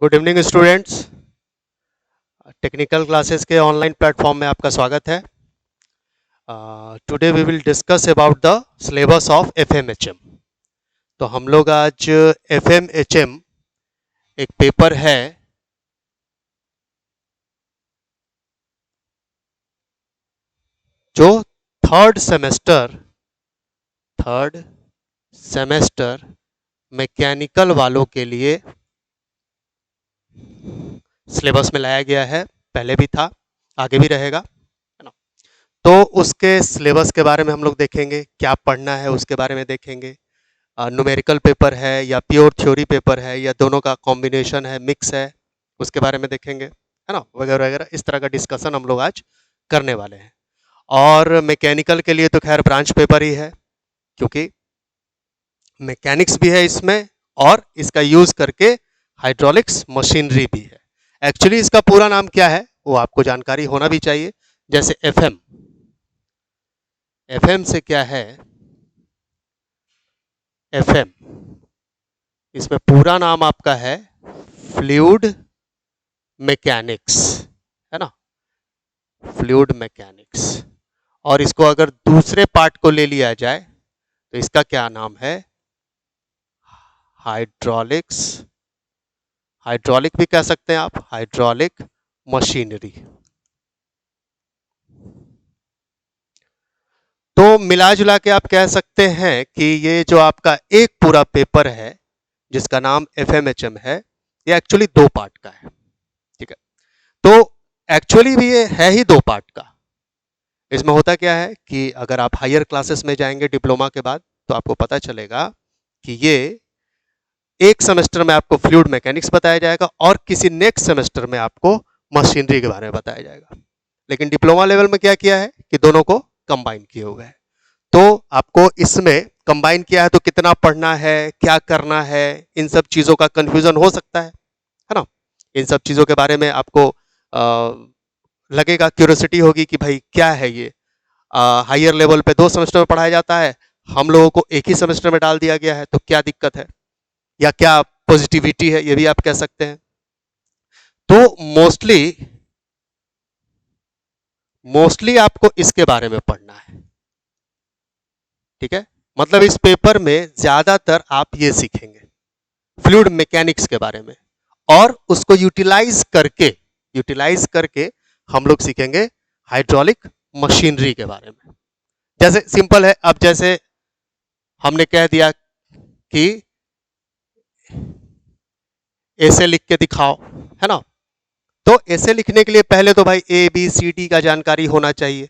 Good evening students. Technical classes के online platform में आपका स्वागत है। Today we will discuss about the syllabus of FMHM. तो हम लोग आज एफएमएचएम एक पेपर है जो थर्ड सेमेस्टर मैकेनिकल वालों के लिए सिलेबस में लाया गया है। पहले भी था, आगे भी रहेगा, है ना। तो उसके सिलेबस के बारे में हम लोग देखेंगे, क्या पढ़ना है उसके बारे में देखेंगे। न्यूमेरिकल पेपर है या प्योर थ्योरी पेपर है या दोनों का कॉम्बिनेशन है, मिक्स है, उसके बारे में देखेंगे, है ना, वगैरह वगैरह। इस तरह का डिस्कशन हम लोग आज करने वाले हैं। और मैकेनिकल के लिए तो खैर ब्रांच पेपर ही है, क्योंकि मैकेनिक्स भी है इसमें और इसका यूज करके हाइड्रोलिक्स मशीनरी भी है। एक्चुअली इसका पूरा नाम क्या है वो आपको जानकारी होना भी चाहिए। जैसे एफएम से क्या है, एफएम इसमें पूरा नाम आपका है फ्लूइड मैकेनिक्स, है ना, फ्लूइड मैकेनिक्स। और इसको अगर दूसरे पार्ट को ले लिया जाए तो इसका क्या नाम है, हाइड्रोलिक्स। हाइड्रोलिक भी कह सकते हैं आप, हाइड्रोलिक मशीनरी। तो मिला जुला के आप कह सकते हैं कि ये जो आपका एक पूरा पेपर है जिसका नाम एफएमएचएम है, ये एक्चुअली दो पार्ट का है। ठीक है, तो एक्चुअली भी ये है ही दो पार्ट का। इसमें होता क्या है कि अगर आप हायर क्लासेस में जाएंगे डिप्लोमा के बाद तो आपको पता चलेगा कि ये एक सेमेस्टर में आपको फ्लूइड मैकेनिक्स बताया जाएगा और किसी नेक्स्ट सेमेस्टर में आपको मशीनरी के बारे में बताया जाएगा। लेकिन डिप्लोमा लेवल में क्या किया है कि दोनों को कंबाइन किए हुए हैं। तो आपको इसमें कंबाइन किया है तो कितना पढ़ना है, क्या करना है, इन सब चीज़ों का कंफ्यूजन हो सकता है ना। इन सब चीज़ों के बारे में आपको लगेगा, क्यूरियोसिटी होगी कि भाई क्या है ये। हायर लेवल पे 2 सेमेस्टर में पढ़ाया जाता है, हम लोगों को एक ही सेमेस्टर में डाल दिया गया है, तो क्या दिक्कत है या क्या पॉजिटिविटी है, ये भी आप कह सकते हैं। तो मोस्टली आपको इसके बारे में पढ़ना है। ठीक है, मतलब इस पेपर में ज्यादातर आप ये सीखेंगे फ्लूइड मैकेनिक्स के बारे में, और उसको यूटिलाइज करके हम लोग सीखेंगे हाइड्रोलिक मशीनरी के बारे में। जैसे सिंपल है, अब जैसे हमने कह दिया कि ऐसे लिख के दिखाओ, है ना। तो ऐसे लिखने के लिए पहले तो भाई ए बी सी डी का जानकारी होना चाहिए,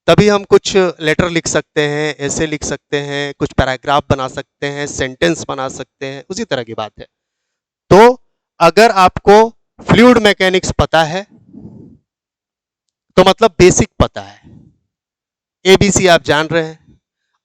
तभी हम कुछ लेटर लिख सकते हैं, ऐसे लिख सकते हैं, कुछ पैराग्राफ बना सकते हैं, सेंटेंस बना सकते हैं, उसी तरह की बात है। तो अगर आपको फ्लूइड मैकेनिक्स पता है तो मतलब बेसिक पता है, एबीसी आप जान रहे हैं,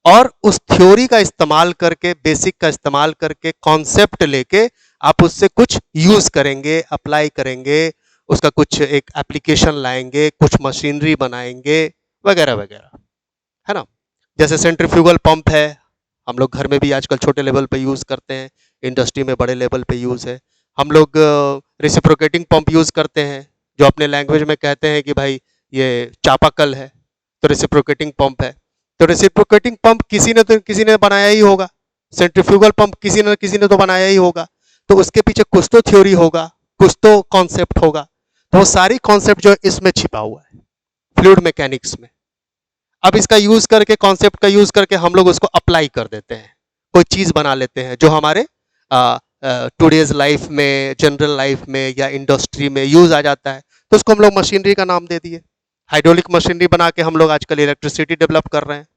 और उस थ्योरी का इस्तेमाल करके, बेसिक का इस्तेमाल करके, कॉन्सेप्ट लेके आप उससे कुछ यूज करेंगे, अप्लाई करेंगे, उसका कुछ एक एप्लीकेशन लाएंगे, कुछ मशीनरी बनाएंगे, वगैरह वगैरह, है ना। जैसे सेंट्रीफ्यूगल पंप है, हम लोग घर में भी आजकल छोटे लेवल पे यूज करते हैं, इंडस्ट्री में बड़े लेवल पे यूज है। हम लोग रेसिप्रोकेटिंग पंप यूज करते हैं, जो अपने लैंग्वेज में कहते हैं कि भाई ये चापाकल है, तो रेसिप्रोकेटिंग पंप है। तो रेसिप्रोकेटिंग पंप किसी ने बनाया ही होगा, सेंट्रीफ्यूगल पंप किसी ने तो बनाया ही होगा। तो उसके पीछे कुछ तो थ्योरी होगा, कुछ तो कॉन्सेप्ट होगा। तो वो सारी कॉन्सेप्ट जो है इसमें छिपा हुआ है फ्लूइड मैकेनिक्स में। अब इसका यूज करके, कॉन्सेप्ट का यूज करके हम लोग उसको अप्लाई कर देते हैं, कोई चीज बना लेते हैं जो हमारे टूडेज लाइफ में, जनरल लाइफ में या इंडस्ट्री में यूज आ जाता है। तो उसको हम लोग मशीनरी का नाम दे दिए, हाइड्रोलिक मशीनरी बना के हम लोग आजकल इलेक्ट्रिसिटी डेवलप कर रहे हैं,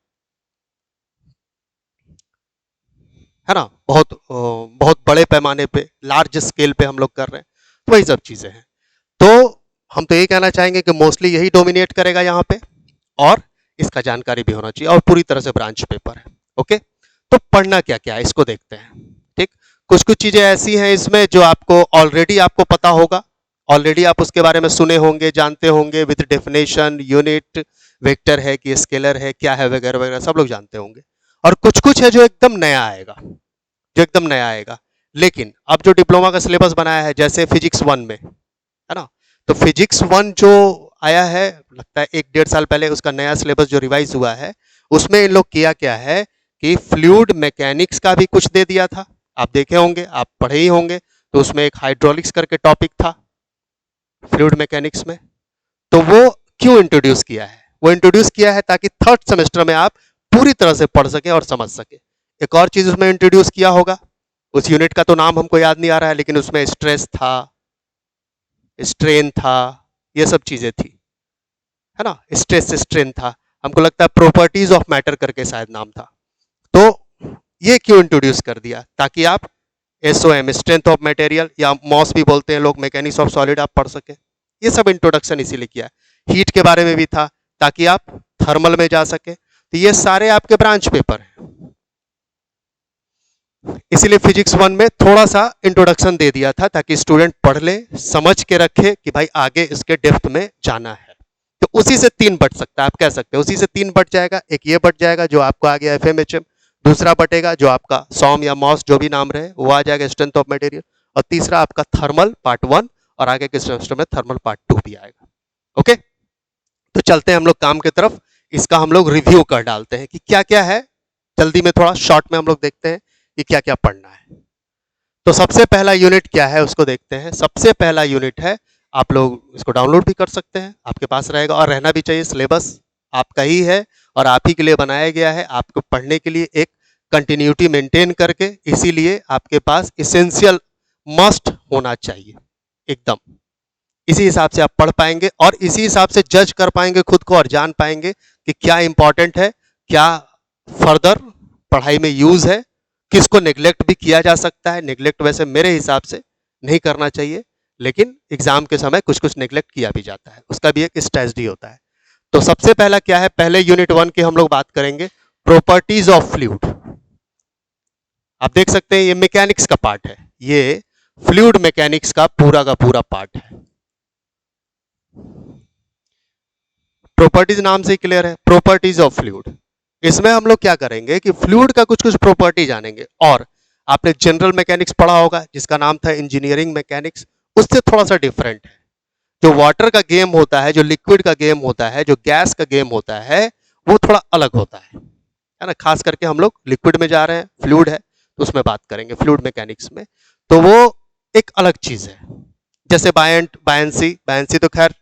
है ना। बहुत बड़े पैमाने पे, लार्ज स्केल पे हम लोग कर रहे हैं। तो वही सब चीजें हैं। तो हम तो ये कहना चाहेंगे कि मोस्टली यही डोमिनेट करेगा यहाँ पे, और इसका जानकारी भी होना चाहिए, और पूरी तरह से ब्रांच पेपर है। ओके, तो पढ़ना क्या क्या है इसको देखते हैं। ठीक, कुछ कुछ चीजें ऐसी हैं इसमें जो आपको ऑलरेडी आपको पता होगा, ऑलरेडी आप उसके बारे में सुने होंगे, जानते होंगे, विद डेफिनेशन, यूनिट, वेक्टर है कि स्केलर है, क्या है, वगैरह वगैरह सब लोग जानते होंगे। और कुछ कुछ है जो एकदम नया आएगा, जो एकदम नया आएगा। लेकिन अब जो डिप्लोमा का सिलेबस बनाया है, जैसे फिजिक्स 1 में, है ना, तो फिजिक्स 1 जो आया है, लगता है 1-1.5 साल पहले उसका नया सिलेबस जो रिवाइज हुआ है, उसमें इन लोग किया क्या है कि फ्लूइड मैकेनिक्स का भी कुछ दे दिया था। आप देखे होंगे, आप पढ़े ही होंगे, तो उसमें एक हाइड्रोलिक्स करके टॉपिक था फ्लूइड मैकेनिक्स में। तो वो क्यों इंट्रोड्यूस किया है? वो इंट्रोड्यूस किया है ताकि थर्ड सेमेस्टर में आप पूरी तरह से पढ़ सके और समझ सके। एक और चीज उसमें इंट्रोड्यूस किया होगा, उस यूनिट का तो नाम हमको याद नहीं आ रहा है, लेकिन उसमें स्ट्रेस था, स्ट्रेन था, ये सब चीजें थी, है ना, स्ट्रेस स्ट्रेन था, हमको लगता है प्रॉपर्टीज ऑफ मैटर करके शायद नाम था। तो ये क्यों इंट्रोड्यूस कर दिया? ताकि आप एसओएम, स्ट्रेंथ ऑफ मटेरियल, या मॉस भी बोलते हैं लोग, मैकेनिक्स ऑफ सॉलिड, आप पढ़ सके। ये सब इंट्रोडक्शन इसीलिए किया है। हीट के बारे में भी था ताकि आप थर्मल में जा सके। तो ये सारे आपके ब्रांच पेपर हैं, इसीलिए फिजिक्स 1 में थोड़ा सा इंट्रोडक्शन दे दिया था ताकि स्टूडेंट पढ़ ले, समझ के रखे कि भाई आगे इसके डेप्थ में जाना है। तो उसी से 3 बट सकता है, आप कह सकते हैं उसी से 3 बट जाएगा। एक ये बट जाएगा जो आपको आ गया एफएमएचएम, दूसरा बटेगा जो आपका सॉम या मॉस जो भी नाम रहे वो आ जाएगा, स्ट्रेंथ ऑफ मटेरियल, और तीसरा आपका थर्मल पार्ट 1, और आगे के सेमेस्टर में थर्मल पार्ट 2 भी आएगा। ओके, तो चलते हैं हम लोग काम की तरफ। इसका हम लोग रिव्यू कर डालते हैं कि क्या क्या है, जल्दी में थोड़ा शॉर्ट में हम लोग देखते हैं कि क्या क्या पढ़ना है। तो सबसे पहला यूनिट क्या है उसको देखते हैं। सबसे पहला यूनिट है, आप लोग इसको डाउनलोड भी कर सकते हैं, आपके पास रहेगा और रहना भी चाहिए, सिलेबस आपका ही है और आप ही के लिए बनाया गया है, आपको पढ़ने के लिए एक कंटिन्यूटी मेंटेन करके, इसीलिए आपके पास इसेंशियल मस्ट होना चाहिए एकदम। इसी हिसाब से आप पढ़ पाएंगे और इसी हिसाब से जज कर पाएंगे खुद को और जान पाएंगे कि क्या इंपॉर्टेंट है, क्या फर्दर पढ़ाई में यूज है, किसको नेग्लेक्ट भी किया जा सकता है। नेग्लेक्ट वैसे मेरे हिसाब से नहीं करना चाहिए, लेकिन एग्जाम के समय कुछ कुछ नेग्लेक्ट किया भी जाता है, उसका भी एक स्ट्रेटजी होता है। तो सबसे पहला क्या है, पहले यूनिट 1 की हम लोग बात करेंगे, प्रॉपर्टीज ऑफ फ्लूइड। आप देख सकते हैं ये मैकेनिक्स का पार्ट है, ये फ्लूइड मैकेनिक्स का पूरा पार्ट है। प्रॉपर्टीज नाम से ही क्लियर है, प्रॉपर्टीज ऑफ फ्लूइड। इसमें हम लोग क्या करेंगे कि फ्लूइड का कुछ कुछ प्रॉपर्टी जानेंगे। और आपने जनरल मैकेनिक्स पढ़ा होगा जिसका नाम था इंजीनियरिंग मैकेनिक्स, उससे थोड़ा सा डिफरेंट है। जो वाटर का गेम होता है, जो लिक्विड का गेम होता है, जो गैस का गेम होता है, वो थोड़ा अलग होता है ना। खास करके हम लोग लिक्विड में जा रहे हैं, फ्लूइड है तो उसमें बात करेंगे फ्लूइड मैकेनिक्स में, तो वो एक अलग चीज है। जैसे बायंसी, बायंसी तो खैर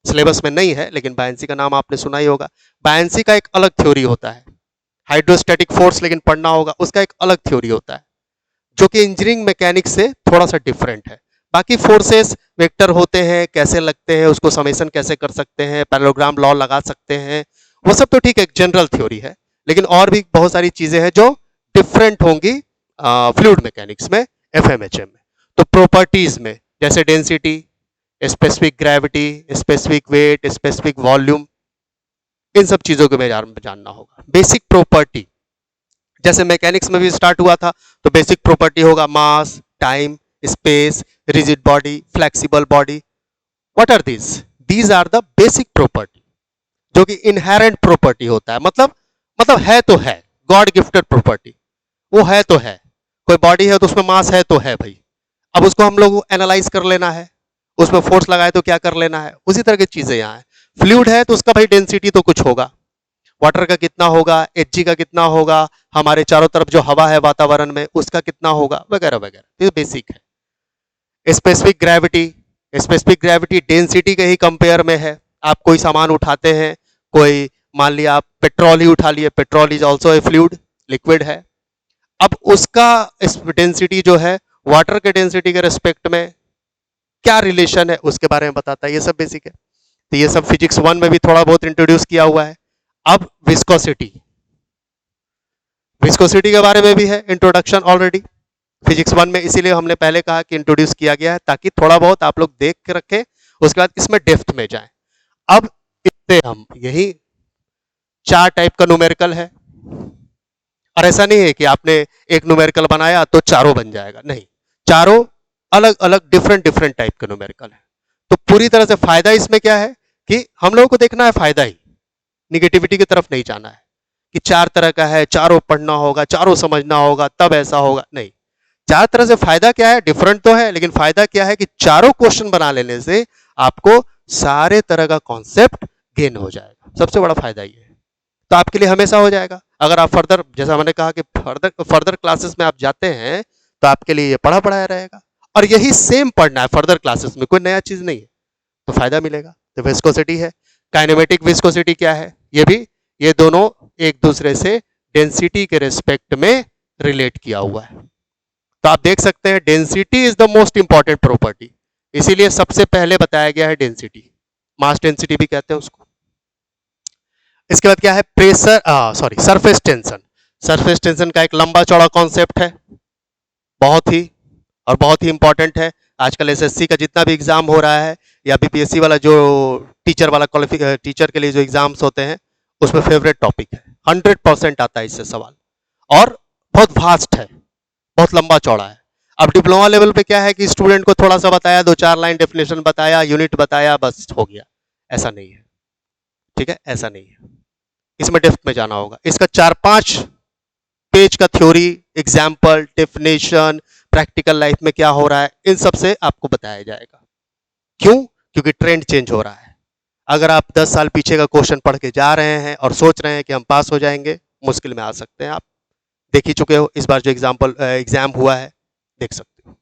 सिलेबस में नहीं है, लेकिन बायंसी का नाम आपने सुना ही होगा। बायंसी का एक अलग थ्योरी होता है। हाइड्रोस्टैटिक फोर्स लेकिन पढ़ना होगा, उसका एक अलग थ्योरी होता है जो कि इंजीनियरिंग मैकेनिक्स से थोड़ा सा डिफरेंट है। बाकी फोर्सेस वेक्टर होते हैं, कैसे लगते हैं, उसको समेशन कैसे कर सकते हैं, पैरेललोग्राम लॉ लगा सकते हैं, वो सब तो ठीक है, जनरल थ्योरी है। लेकिन और भी बहुत सारी चीजें हैं जो डिफरेंट होंगी फ्लूइड मैकेनिक्स में, एफएमएचएम में। तो प्रॉपर्टीज में जैसे density, specific gravity, specific weight, specific volume, इन सब चीजों के बारे में जानना होगा। बेसिक प्रॉपर्टी जैसे मैकेनिक्स में भी स्टार्ट हुआ था, तो बेसिक प्रॉपर्टी होगा mass, time, space, rigid body, flexible body. What are this? These are the basic property, जो कि इनहेरेंट प्रॉपर्टी होता है, मतलब है तो है, गॉड गिफ्टेड प्रॉपर्टी, वो है तो है। कोई बॉडी है तो उसमें मास है तो है भाई, अब उसको हम लोग एनालाइज कर लेना है, उसमें फोर्स लगाए तो क्या कर लेना है, उसी तरह की चीजें यहाँ है। फ्लूइड है तो उसका भाई डेंसिटी तो कुछ होगा, वाटर का कितना होगा, एचजी का कितना होगा, हमारे चारों तरफ जो हवा है वातावरण में उसका कितना होगा, वगैरह वगैरह, ये बेसिक है। Specific gravity, specific gravity density के ही कंपेयर में है। आप कोई सामान उठाते हैं, कोई मान लिया आप पेट्रोल ही उठा लिए, petrol is also a fluid, liquid है। अब उसका डेंसिटी जो है वाटर के डेंसिटी के रेस्पेक्ट में क्या रिलेशन है उसके बारे में बताता है, ये सब बेसिक है। तो ये सब फिजिक्स 1 में भी थोड़ा बहुत इंट्रोड्यूस किया हुआ है। अब विस्कोसिटी, विस्कोसिटी के बारे में भी है इंट्रोडक्शन ऑलरेडी फिजिक्स 1 में, इसीलिए हमने पहले कहा कि इंट्रोड्यूस किया गया है ताकि थोड़ा बहुत आप लोग देख के रखें, उसके बाद इसमें डेप्थ में जाएं। अब इससे हम यही 4 टाइप का न्यूमेरिकल है, और ऐसा नहीं है कि आपने एक न्यूमेरिकल बनाया तो चारों बन जाएगा, नहीं, चारों अलग अलग डिफरेंट डिफरेंट टाइप के न्यूमेरिकल है। तो पूरी तरह से फायदा इसमें क्या है कि हम लोगों को देखना है फायदा ही, निगेटिविटी की तरफ नहीं जाना है कि 4 तरह का है, चारों पढ़ना होगा, चारों समझना होगा, तब ऐसा होगा, नहीं। चार तरह से फायदा क्या है, डिफरेंट तो है, लेकिन फायदा क्या है कि चारों क्वेश्चन बना लेने से आपको सारे तरह का कॉन्सेप्ट गेन हो जाएगा। सबसे बड़ा फायदा ये है, तो आपके लिए हमेशा हो जाएगा। अगर आप फर्दर, जैसा मैंने कहा कि फर्दर क्लासेस में आप जाते हैं तो आपके लिए ये पढ़ा पढ़ाया रहेगा, और यही सेम पढ़ना है फर्दर क्लासेस में, कोई नया चीज नहीं है, तो फायदा मिलेगा। तो विस्कोसिटी है, काइनेमेटिक विस्कोसिटी क्या है, ये भी, ये दोनों एक दूसरे से डेंसिटी के रिस्पेक्ट में रिलेट किया हुआ है। तो आप देख सकते हैं density is the most important property, इसीलिए सबसे पहले बताया गया है डेंसिटी, मास डेंसिटी भी कहते हैं उसको। इसके बाद क्या है, pressure, sorry, surface tension. Surface tension का एक लंबा चौड़ा कॉन्सेप्ट है, बहुत ही और बहुत ही इंपॉर्टेंट है। आजकल एसएससी का जितना भी एग्जाम हो रहा है, या बीपीएससी वाला जो टीचर वाला टीचर के लिए जो एग्जाम्स होते हैं, उसमें फेवरेट टॉपिक है, 100% आता है इससे सवाल, और बहुत वास्ट है, बहुत लंबा चौड़ा है। अब डिप्लोमा लेवल पे क्या है कि स्टूडेंट को थोड़ा सा बताया, 2-4 लाइन डेफिनेशन बताया, यूनिट बताया, बस हो गया, ऐसा नहीं है, ठीक है, ऐसा नहीं है, इसमें डेप्थ में जाना होगा। इसका 4-5 पेज का theory, example, definition, practical life में क्या हो रहा है, इन सब से आपको बताया जाएगा। क्यों? क्योंकि ट्रेंड चेंज हो रहा है। अगर आप 10 साल पीछे का क्वेश्चन पढ़ के जा रहे हैं और सोच रहे हैं कि हम पास हो जाएंगे, मुश्किल में आ सकते हैं। आप देख ही चुके हो, इस बार जो एग्जाम हुआ है, देख सकते हो।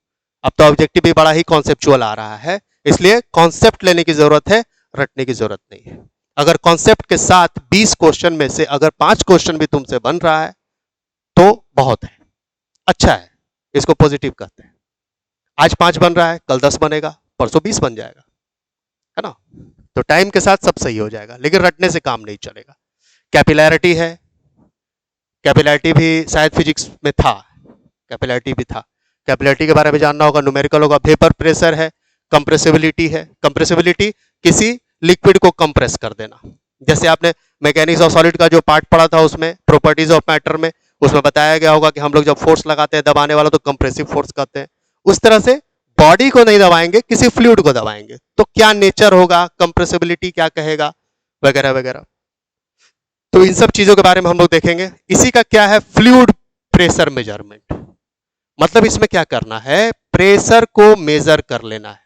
अब तो ऑब्जेक्टिव भी बड़ा ही कॉन्सेप्चुअल आ रहा है, इसलिए कॉन्सेप्ट लेने की जरूरत है, रटने की जरूरत नहीं है। अगर कॉन्सेप्ट के साथ 20 क्वेश्चन में से अगर 5 क्वेश्चन भी तुमसे बन रहा है तो बहुत है, अच्छा है, इसको पॉजिटिव कहते हैं। आज 5 बन रहा है, कल 10 बनेगा, परसों 20 बन जाएगा, है ना? तो टाइम के साथ सब सही हो जाएगा, लेकिन रटने से काम नहीं चलेगा। कैपिलैरिटी है, कैपिलैरिटी भी शायद फिजिक्स में था, कैपिलैरिटी भी था, कैपिलैरिटी के बारे में जानना होगा, न्यूमेरिकल होगा। वेपर प्रेशर है, कंप्रेसिबिलिटी है, कंप्रेसिबिलिटी किसी लिक्विड को कंप्रेस कर देना। जैसे आपने मैकेनिक्स ऑफ सॉलिड का जो पार्ट पढ़ा था, उसमें प्रोपर्टीज ऑफ मैटर में, उसमें बताया गया होगा कि हम लोग जब फोर्स लगाते हैं दबाने वाला, तो कंप्रेसिव फोर्स कहते हैं। उस तरह से बॉडी को नहीं दबाएंगे, किसी फ्लूइड को दबाएंगे, तो क्या नेचर होगा, कंप्रेसिबिलिटी क्या कहेगा, वगैरह वगैरह। तो इन सब चीजों के बारे में हम लोग देखेंगे। इसी का क्या है, फ्लूइड प्रेशर मेजरमेंट, मतलब इसमें क्या करना है, प्रेशर को मेजर कर लेना है।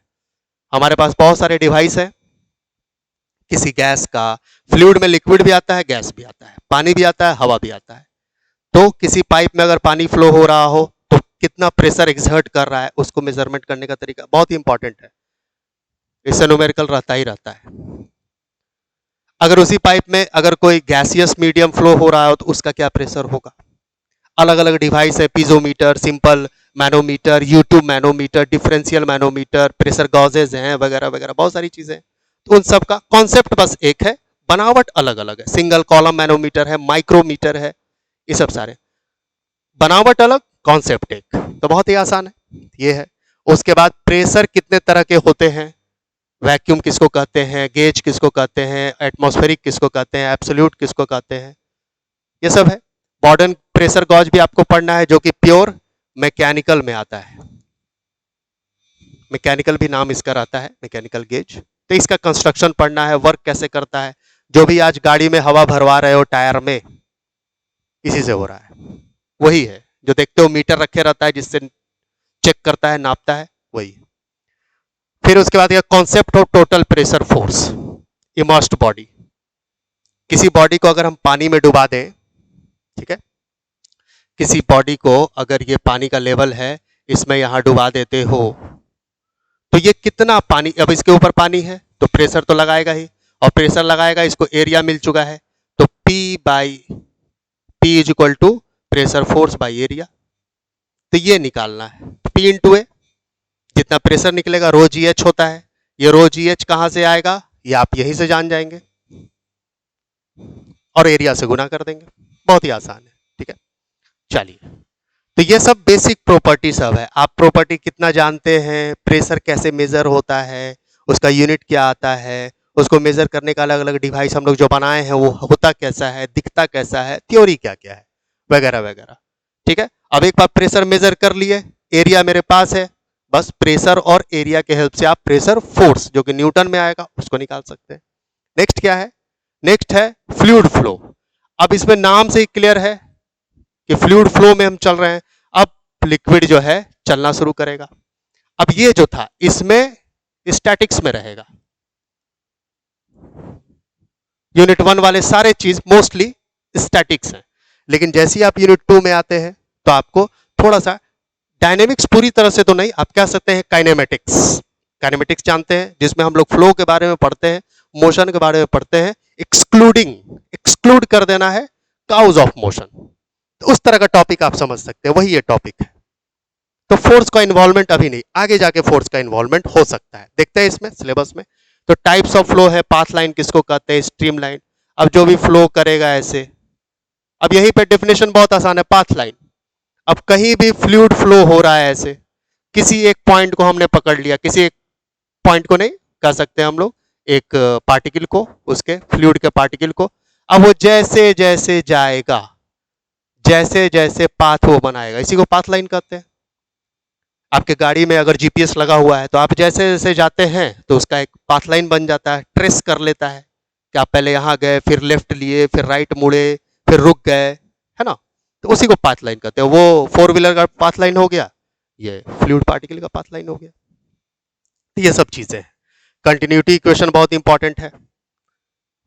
हमारे पास बहुत सारे डिवाइस है, किसी गैस का, फ्लूइड में लिक्विड भी आता है, गैस भी आता है, पानी भी आता है, हवा भी आता है। तो किसी पाइप में अगर पानी फ्लो हो रहा हो तो कितना प्रेशर एक्सर्ट कर रहा है, उसको मेजरमेंट करने का तरीका बहुत ही इंपॉर्टेंट है, इससे न्यूमेरिकल रहता ही रहता है। अगर उसी पाइप में अगर कोई गैसियस मीडियम फ्लो हो रहा हो तो उसका क्या प्रेशर होगा। अलग अलग डिवाइस है, piezometer, simple manometer, U tube manometer, differential manometer, pressure गॉजेज हैं, वगैरह वगैरह, बहुत सारी चीजें। तो उन सब का कॉन्सेप्ट बस एक है, बनावट अलग अलग है। सिंगल कॉलम मैनोमीटर है, माइक्रोमीटर है, ये सब सारे बनावट अलग, कॉन्सेप्ट एक, तो बहुत ही आसान है ये है। उसके बाद प्रेशर कितने तरह के होते हैं, वैक्यूम किसको कहते हैं, गेज किसको कहते हैं, एटमॉस्फेरिक किसको कहते हैं, एब्सोल्यूट किसको कहते हैं, ये सब है। मॉडर्न प्रेशर गॉज भी आपको पढ़ना है, जो कि प्योर मैकेनिकल में आता है, मैकेनिकल भी नाम इसका रहता है, मैकेनिकल गेज। तो इसका कंस्ट्रक्शन पढ़ना है, वर्क कैसे करता है। जो भी आज गाड़ी में हवा भरवा रहे हो टायर में, इसी से हो रहा है, वही है जो देखते हो मीटर रखे रहता है, जिससे चेक करता है, नापता है, वही। फिर उसके बाद concept of total pressure force, immersed body. किसी बॉडी को अगर हम पानी में डुबा दें, ठीक है, किसी बॉडी को अगर ये पानी का लेवल है, इसमें यहां डुबा देते हो, तो ये कितना पानी, अब इसके ऊपर पानी है तो प्रेशर तो लगाएगा ही, और प्रेशर लगाएगा, इसको एरिया मिल चुका है, तो P is equal to pressure force by area. तो ये निकालना है, P इंटू ए, जितना प्रेशर निकलेगा रो जी एच होता है। ये रो जी एच कहां से आएगा, ये आप यहीं से जान जाएंगे, और एरिया से गुना कर देंगे, बहुत ही आसान है, ठीक है। चलिए, तो ये सब बेसिक प्रॉपर्टी सब है। आप प्रॉपर्टी कितना जानते हैं, प्रेशर कैसे मेजर होता है, उसका यूनिट क्या आता है, उसको मेजर करने का अलग अलग डिवाइस हम लोग जो बनाए हैं वो होता कैसा है, दिखता कैसा है, थ्योरी क्या क्या है, वगैरह वगैरह, ठीक है। अब एक बार प्रेशर मेजर कर लिए, एरिया मेरे पास है, बस प्रेशर और एरिया के हेल्प से आप प्रेशर फोर्स जो कि न्यूटन में आएगा उसको निकाल सकते हैं। नेक्स्ट क्या है, नेक्स्ट है फ्लूइड फ्लो। अब इसमें नाम से ही क्लियर है कि फ्लूइड फ्लो में हम चल रहे हैं। अब लिक्विड जो है चलना शुरू करेगा। अब ये जो था इसमें स्टैटिक्स में रहेगा। यूनिट 1 वाले सारे चीज मोस्टली स्टैटिक्स हैं, लेकिन जैसे ही आप यूनिट 2 में आते हैं तो आपको थोड़ा सा डायनेमिक्स, पूरी तरह से तो नहीं, आप कह सकते हैं काइनेमेटिक्स। काइनेमेटिक्स जानते हैं, जिसमें हम लोग फ्लो के बारे में पढ़ते हैं, मोशन के बारे में पढ़ते हैं। एक्सक्लूड कर देना है काउज ऑफ मोशन, तो उस तरह का टॉपिक आप समझ सकते हैं, वही ये टॉपिक है। तो फोर्स का इन्वॉल्वमेंट अभी नहीं, आगे जाके फोर्स का इन्वॉल्वमेंट हो सकता है, देखते हैं इसमें सिलेबस में। तो टाइप्स ऑफ फ्लो है, पाथ लाइन किसको कहते हैं, स्ट्रीम लाइन। अब जो भी फ्लो करेगा ऐसे, अब यहीं पे डेफिनेशन बहुत आसान है, पाथ लाइन। अब कहीं भी फ्लूइड फ्लो हो रहा है ऐसे, किसी एक पॉइंट को हमने पकड़ लिया, किसी एक पॉइंट को नहीं कह सकते हम लोग, एक पार्टिकल को, उसके फ्लूइड के पार्टिकल को। अब वो जैसे जैसे जाएगा, जैसे जैसे पाथ वो बनाएगा, इसी को पाथ लाइन कहते हैं। आपके गाड़ी में अगर जीपीएस लगा हुआ है तो आप जैसे जैसे जाते हैं तो उसका एक पाथ लाइन बन जाता है, ट्रेस कर लेता है कि आप पहले यहाँ गए, फिर लेफ्ट लिए, फिर राइट मुड़े, फिर रुक गए, है ना। तो उसी को पाथ लाइन कहते हैं। वो 4 व्हीलर का पाथ लाइन हो गया, ये फ्लूइड पार्टिकल का पाथ लाइन हो गया। तो ये सब चीजें हैं। कंटिन्यूटी इक्वेशन बहुत इंपॉर्टेंट है।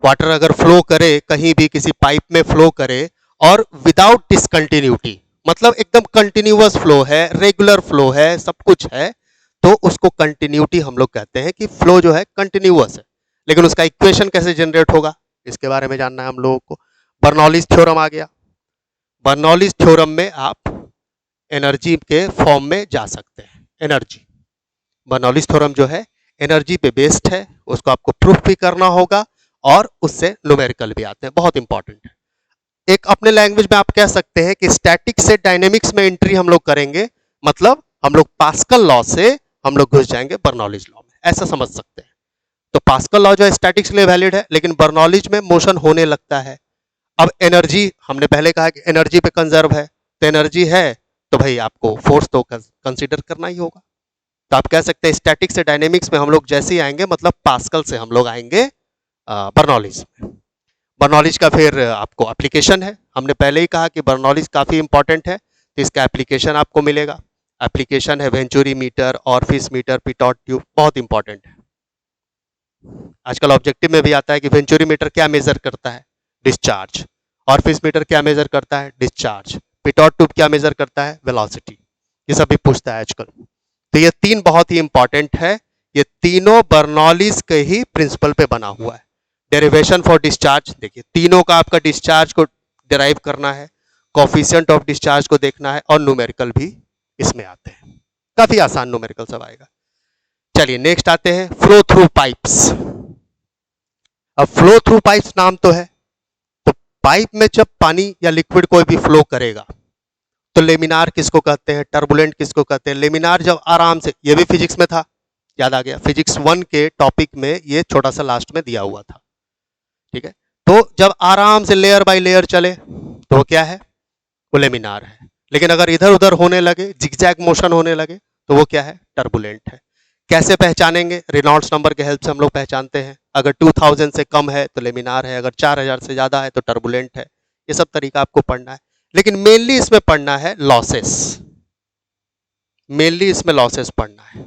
वाटर अगर फ्लो करे, कहीं भी किसी पाइप में फ्लो करे और विदाउट डिसकंटिन्यूटी, मतलब एकदम कंटिन्यूअस फ्लो है, रेगुलर फ्लो है, सब कुछ है, तो उसको कंटिन्यूटी हम लोग कहते हैं कि फ्लो जो है कंटिन्यूअस है। लेकिन उसका इक्वेशन कैसे जनरेट होगा, इसके बारे में जानना है हम लोगों को। बर्नौलीज थ्योरम आ गया। बर्नौलीज थ्योरम में आप एनर्जी के फॉर्म में जा सकते हैं। एनर्जी, बर्नौलीज थ्योरम जो है एनर्जी पे बेस्ड है, उसको आपको प्रूफ भी करना होगा और उससे न्यूमेरिकल भी आते हैं, बहुत इंपॉर्टेंट है। एक अपने लैंग्वेज में आप कह सकते हैं कि स्टैटिक से डायनेमिक्स में एंट्री हम लोग करेंगे, मतलब हम लोग पास्कल लॉ से हम लोग घुस जाएंगे बर्नौलीज लॉ में, ऐसा समझ सकते हैं। तो पास्कल लॉ जो है स्टैटिक्स के लिए वैलिड है, लेकिन बर्नौलीज में मोशन होने लगता है। अब एनर्जी, हमने पहले कहा कि एनर्जी पे कंजर्व है, तो एनर्जी है तो भाई आपको फोर्स तो कंसीडर करना ही होगा। तो आप कह सकते हैं स्टैटिक से डायनेमिक्स में हम लोग जैसे ही आएंगे, मतलब पास्कल से हम लोग आएंगे बर्नौलीज में। बर्नौलीज का फिर आपको एप्लीकेशन है, हमने पहले ही कहा कि बर्नौलीज काफ़ी इंपॉर्टेंट है, तो इसका एप्लीकेशन आपको मिलेगा। एप्लीकेशन है venturi meter, orifice meter, pitot tube, बहुत इंपॉर्टेंट है। आजकल ऑब्जेक्टिव में भी आता है कि वेंचुरी मीटर क्या मेजर करता है, डिस्चार्ज। ऑरफिस मीटर क्या मेजर करता है, डिस्चार्ज। पिटॉट ट्यूब क्या मेजर करता है, वेलोसिटी। ये सब भी पूछता है आजकल। तो ये तीन बहुत ही इंपॉर्टेंट है, ये तीनों बर्नौलीज के ही प्रिंसिपल पे बना हुआ है। डेरिवेशन फॉर डिस्चार्ज, देखिए तीनों का आपका डिस्चार्ज को डिराइव करना है, कोफिशिएंट ऑफ डिस्चार्ज को देखना है, और न्यूमेरिकल भी इसमें आते हैं। काफी आसान न्यूमेरिकल सब आएगा। चलिए नेक्स्ट आते हैं, फ्लो थ्रू पाइप्स। अब फ्लो थ्रू पाइप्स नाम तो है, तो पाइप में जब पानी या लिक्विड कोई भी फ्लो करेगा तो लेमिनार किसको कहते हैं, टर्बुलेंट किसको कहते हैं। लेमिनार जब आराम से, ये भी फिजिक्स में था, याद आ गया, फिजिक्स 1 के टॉपिक में ये छोटा सा लास्ट में दिया हुआ था, ठीक है। तो जब आराम से लेयर बाय लेयर चले तो वो क्या है, वो लेमिनार है। लेकिन अगर इधर उधर होने लगे, जिगजैग मोशन होने लगे, तो वो क्या है, टर्बुलेंट है। कैसे पहचानेंगे, रेनॉल्ड्स नंबर के हेल्प से हम लोग पहचानते हैं। अगर 2000 से कम है तो लेमिनार है, अगर 4000 से ज्यादा है तो टर्बुलेंट है। ये सब तरीका आपको पढ़ना है, लेकिन मेनली इसमें पढ़ना है लॉसेस, मेनली इसमें लॉसेस पढ़ना है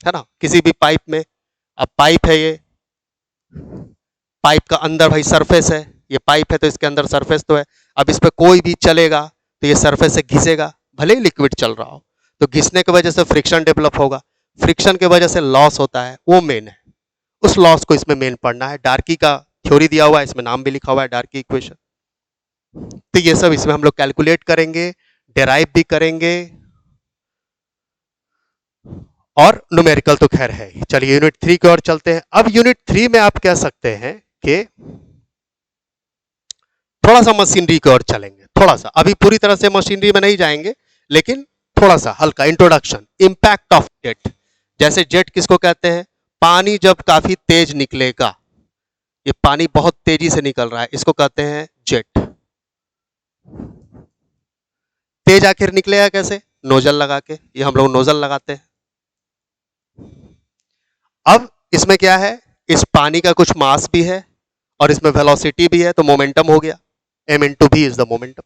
ना। किसी भी पाइप में, अब पाइप है, ये पाइप का अंदर भाई सरफेस है, ये पाइप है तो इसके अंदर सरफेस तो है। अब इस पर कोई भी चलेगा तो ये सरफेस से घिसेगा, भले ही लिक्विड चल रहा हो, तो घिसने की वजह से फ्रिक्शन डेवलप होगा, फ्रिक्शन की वजह से लॉस होता है, वो मेन है। उस लॉस को इसमें मेन पढ़ना है। डार्की का थ्योरी दिया हुआ है, इसमें नाम भी लिखा हुआ है, डार्की इक्वेशन। तो ये सब इसमें हम लोग कैलकुलेट करेंगे, डेराइव भी करेंगे, और न्यूमेरिकल तो खैर है। चलिए यूनिट 3 की ओर चलते हैं। अब यूनिट 3 में आप कह सकते हैं कि थोड़ा सा मशीनरी की ओर चलेंगे, थोड़ा सा, अभी पूरी तरह से मशीनरी में नहीं जाएंगे, लेकिन थोड़ा सा हल्का इंट्रोडक्शन। इंपैक्ट ऑफ जेट, जैसे जेट किसको कहते हैं, पानी जब काफी तेज निकलेगा, ये पानी बहुत तेजी से निकल रहा है, इसको कहते हैं जेट। तेज आखिर निकलेगा कैसे, नोजल लगा के, ये हम लोग नोजल लगाते हैं। अब इसमें क्या है, इस पानी का कुछ मास भी है और इसमें वेलोसिटी भी है, तो मोमेंटम हो गया, m into v is the momentum.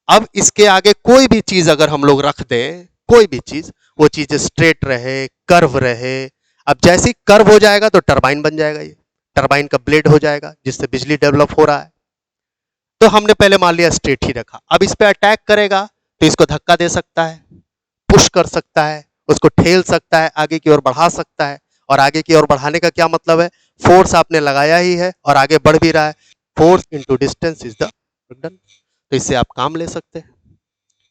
अब इसके आगे कोई भी चीज अगर हम लोग रख दें, कोई भी चीज, वो चीज स्ट्रेट रहे, कर्व रहे। अब जैसे ही कर्व हो जाएगा तो टरबाइन बन जाएगा, ये टरबाइन का ब्लेड हो जाएगा जिससे बिजली डेवलप हो रहा है। तो हमने पहले मान लिया स्ट्रेट ही रखा, अब इस पे अटैक करेगा तो इसको धक्का दे सकता है, पुश कर सकता है, उसको ठेल सकता है, आगे की ओर बढ़ा सकता है। और आगे की ओर बढ़ाने का क्या मतलब है? फोर्स आपने लगाया ही है और आगे बढ़ भी रहा है। Force into distance is the work done. तो इससे आप काम ले सकते हैं।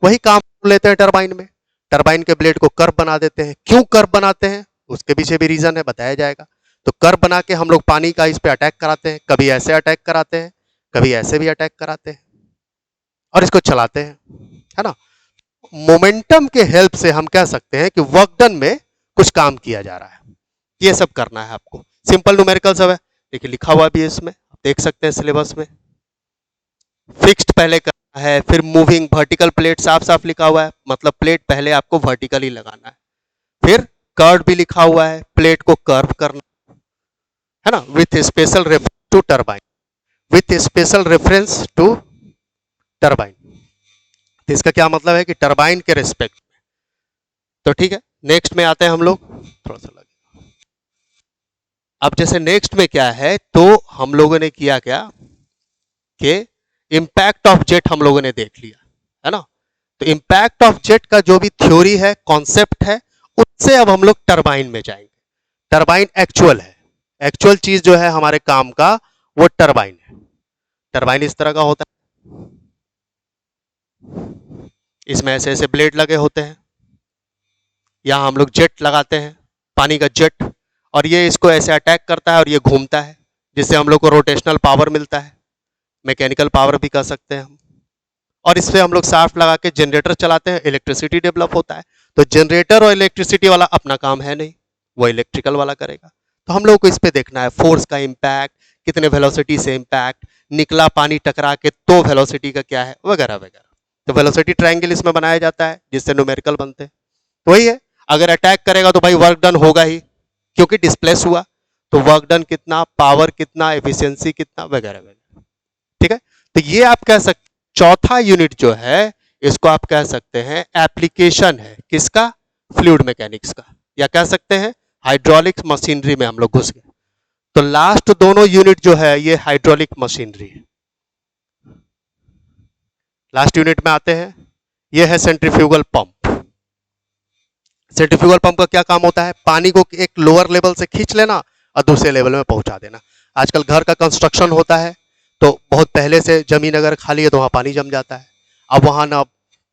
वही काम लेते हैं टरबाइन में। टरबाइन के ब्लेड को कर्व बना देते हैं। क्यों कर्व बनाते हैं उसके पीछे भी रीजन है, बताया जाएगा। तो कर्व बना के हम लोग पानी का इस पे अटैक कराते हैं, कभी ऐसे अटैक कराते हैं, कभी ऐसे भी अटैक कराते हैं और इसको चलाते हैं, है ना। मोमेंटम के हेल्प से हम कह सकते हैं कि वर्क डन में कुछ काम किया जा रहा है। ये सब करना है आपको, सिंपल न्यूमेरिकल सब है। देखिए लिखा हुआ भी है इसमें, आप देख सकते हैं सिलेबस में। फिक्स्ड पहले करना है, फिर मूविंग वर्टिकल प्लेट साफ साफ लिखा हुआ है, मतलब प्लेट पहले आपको वर्टिकली लगाना है। फिर कर्व भी लिखा हुआ है, प्लेट को कर्व करना है ना, with special reference to turbine, with special reference to turbine. तो इसका क्या मतलब है कि टरबाइन के रिस्पेक्ट में। तो ठीक है, नेक्स्ट में आते हैं हम लोग, थोड़ा सा लगे। अब जैसे नेक्स्ट में क्या है, तो हम लोगों ने किया क्या कि इंपैक्ट ऑफ जेट हम लोगों ने देख लिया, है ना। तो इंपैक्ट ऑफ जेट का जो भी थ्योरी है, कॉन्सेप्ट है, उससे अब हम लोग टरबाइन में जाएंगे। टरबाइन एक्चुअल है, एक्चुअल चीज जो है हमारे काम का, वो टरबाइन है। टरबाइन इस तरह का होता है, इसमें ऐसे ऐसे ब्लेड लगे होते हैं, यहां हम लोग जेट लगाते हैं, पानी का जेट, और ये इसको ऐसे अटैक करता है और ये घूमता है, जिससे हम लोग को रोटेशनल पावर मिलता है, मैकेनिकल पावर भी कह सकते हैं हम। और इससे हम लोग शाफ्ट लगा के जनरेटर चलाते हैं, इलेक्ट्रिसिटी डेवलप होता है। तो जनरेटर और इलेक्ट्रिसिटी वाला अपना काम है नहीं, वो इलेक्ट्रिकल वाला करेगा। तो हम लोग को इस पे देखना है फोर्स का इम्पैक्ट, कितने वेलोसिटी से इम्पैक्ट, निकला पानी टकरा के तो वेलोसिटी का क्या है, वगैरह वगैरह। तो वेलोसिटी ट्रायंगल इसमें बनाया जाता है, जिससे न्यूमेरिकल बनते हैं। तो वही है, अगर अटैक करेगा तो भाई वर्क डन होगा ही, क्योंकि डिस्प्लेस हुआ। तो वर्क डन कितना, पावर कितना, एफिशिएंसी कितना, वगैरह वगैरह। ठीक है, तो ये आप कह सकते, चौथा यूनिट जो है इसको आप कह सकते हैं एप्लीकेशन है, किसका? फ्लूइड मैकेनिक्स का, या कह सकते हैं हाइड्रोलिक मशीनरी में हम लोग घुस गए। तो लास्ट दोनों यूनिट जो है ये हाइड्रोलिक मशीनरी है। लास्ट यूनिट में आते हैं, ये है सेंट्रीफ्यूगल पंप। सेंट्रीफ्यूगल पंप का क्या काम होता है? पानी को एक लोअर लेवल से खींच लेना और दूसरे लेवल में पहुंचा देना। आजकल घर का कंस्ट्रक्शन होता है तो बहुत पहले से जमीन अगर खाली है तो वहां पानी जम जाता है। अब वहां ना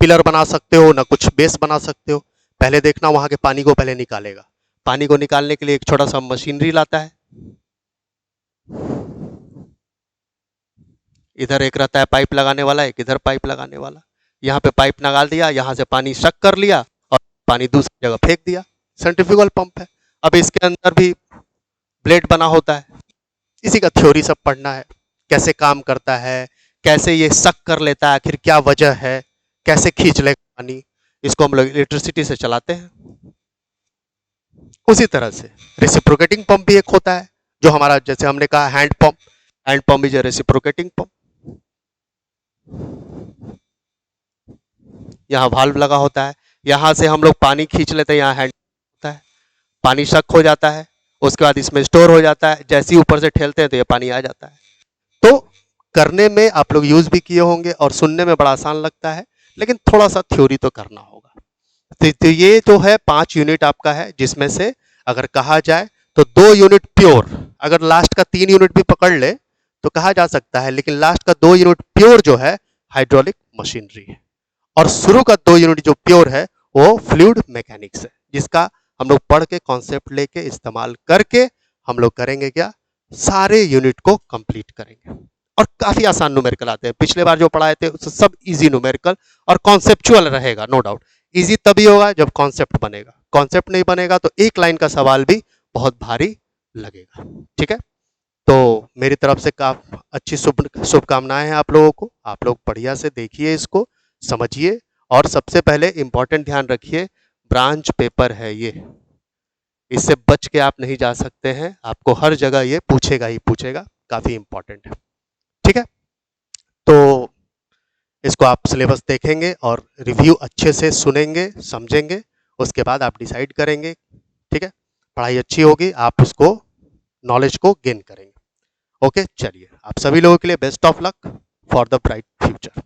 पिलर बना सकते हो ना कुछ बेस बना सकते हो, पहले देखना वहां के पानी को पहले निकालेगा। पानी को निकालने के लिए एक छोटा सा मशीनरी लाता है, इधर एक रहता है पाइप लगाने वाला, एक इधर पाइप लगाने वाला। यहाँ पे पाइप निकाल दिया, यहाँ से पानी शक कर लिया और पानी दूसरी जगह फेंक दिया। सेंट्रीफ्यूगल पंप है। अब इसके अंदर भी ब्लेड बना होता है, इसी का थ्योरी सब पढ़ना है, कैसे काम करता है, कैसे ये सक कर लेता है, आखिर क्या वजह है, कैसे खींच लेगा पानी। इसको हम लोग इलेक्ट्रिसिटी से चलाते हैं। उसी तरह से रेसिप्रोकेटिंग पंप भी एक होता है, जो हमारा जैसे हमने कहा hand pump is a reciprocating pump. यहाँ वाल्व लगा होता है, यहाँ से हम लोग पानी खींच लेते हैं, यहाँ हैंड होता है, पानी शक हो जाता है, उसके बाद इसमें स्टोर हो जाता है, जैसे ही ऊपर से ठेलते हैं तो ये पानी आ जाता है। तो करने में आप लोग यूज भी किए होंगे और सुनने में बड़ा आसान लगता है, लेकिन थोड़ा सा थ्योरी तो करना होगा। तो ये जो है 5 यूनिट आपका है, जिसमें से अगर कहा जाए तो 2 यूनिट प्योर, अगर लास्ट का 3 यूनिट भी पकड़ ले तो कहा जा सकता है, लेकिन लास्ट का 2 यूनिट प्योर जो है हाइड्रोलिक मशीनरी है, और शुरू का 2 यूनिट जो प्योर है वो फ्लूइड मैकेनिक्स है, जिसका हम लोग पढ़ के कॉन्सेप्ट लेके इस्तेमाल करके हम लोग करेंगे क्या, सारे यूनिट को कंप्लीट करेंगे। और काफी आसान न्यूमेरिकल आते हैं, पिछले बार जो पढ़ाए थे उससे सब इजी न्यूमेरिकल और कॉन्सेप्चुअल रहेगा, नो डाउट। इजी तभी होगा जब कॉन्सेप्ट बनेगा, कॉन्सेप्ट नहीं बनेगा तो एक लाइन का सवाल भी बहुत भारी लगेगा। ठीक है, तो मेरी तरफ से काफी अच्छी शुभकामनाएं हैं आप लोगों को। आप लोग बढ़िया से देखिए, इसको समझिए, और सबसे पहले इंपॉर्टेंट ध्यान रखिए, ब्रांच पेपर है ये, इससे बच के आप नहीं जा सकते हैं, आपको हर जगह ये पूछेगा ही पूछेगा, काफी इंपॉर्टेंट है। ठीक है, तो इसको आप सिलेबस देखेंगे और रिव्यू अच्छे से सुनेंगे, समझेंगे, उसके बाद आप डिसाइड करेंगे। ठीक है, पढ़ाई अच्छी होगी, आप उसको नॉलेज को गेन करेंगे। ओके, चलिए, आप सभी लोगों के लिए best of luck for the bright future.